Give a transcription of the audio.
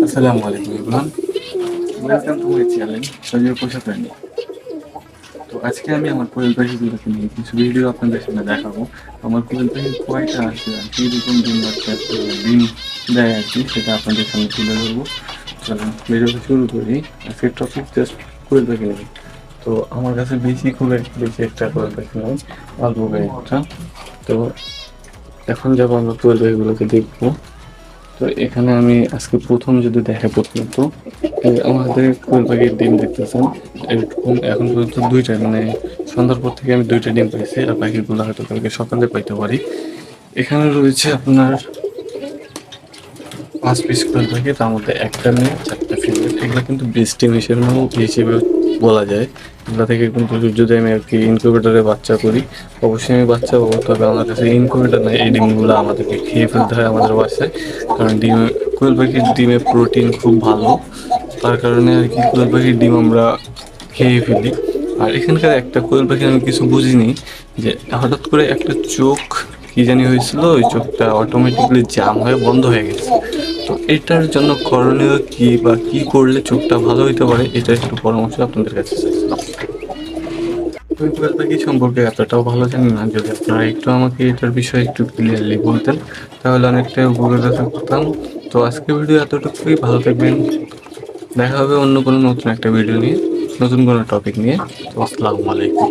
আসসালামু আলাইকুম everyone, welcome to my channel Sajib পোষা প্রাণী। তো আজকে আমি আমার কোয়েল পাখিগুলোকে নিয়ে কিছু ভিডিও আপনাদের সামনে দেখাবো। আমার কোয়েল পাখি কয়টা আছে আর কীরকম ডিম বাচ্চা ডিম দেয় আর কি, সেটা আপনাদের সামনে তুলে ধরবো। চলুন ভিডিওটা শুরু করি। আজকের টপিক জাস্ট কোয়েল পাখি নেই। তো আমার কাছে খুব বেশি একটা কোয়েল পাখি নেই, অল্প কয়েকটা। তো এখন যাবো আমরা কোয়েল পাখিগুলোকে দেখবো। তো এখানে আমি আজকে প্রথম যদি দেখা প্রথমত আমাদের কোয়েল পাখির ডিম দেখতেছেন এরকম এখন পর্যন্ত দুইটা, মানে সন্ধ্যার পর থেকে আমি দুইটা ডিম পাইছি, আর পাখিগুলো হয়তো কালকে সকালে পাইতে পারি। এখানে রয়েছে আপনার 5 পিস কোয়েল পাখি, তার মধ্যে একটা মেয়ে, 4টা ফিমেল। এগুলো কিন্তু বেস্ট ডিম হিসেবে বলা যায়। এগুলো থেকে কিন্তু যদি আমি আর কি ইনকিউবেটরে বাচ্চা করি, অবশ্যই আমি বাচ্চা পাবো। তবে আমার কাছে ইনকিউবেটর নেই, এই ডিমগুলো আমাদেরকে খেয়ে ফেলতে হয় আমাদের বাসায়। কারণ কোয়েল পাখির ডিমে প্রোটিন খুব ভালো, তার কারণে আর কি কোয়েল পাখির ডিম আমরা খেয়ে ফেলি। আর এখানকার একটা কোয়েল পাখি আমি কিছু বুঝিনি, যে হঠাৎ করে একটা চোখ কি জানি হয়েছিল, ওই চোখটা অটোমেটিকলি জাম হয়ে বন্ধ হয়ে গেছে। তো এটার জন্য করণীয় কি বা কি করলে চোখটা ভালো হইতে পারে, এটা একটু পরামর্শ আপনাদের কাছে চাইছিলাম। কোয়েল পাখি সম্পর্কে এতটাও ভালো জানি না, যদি আপনারা একটু আমাকে এটার বিষয়ে একটু ক্লিয়ারলি বলতেন তাহলে অনেকটাই উপকৃত থাকতাম। তো আজকের ভিডিও এতটুকুই, ভালো থাকবেন। দেখা হবে অন্য কোনো নতুন একটা ভিডিও নিয়ে, নতুন কোনো টপিক নিয়ে। তো আসসালামু আলাইকুম।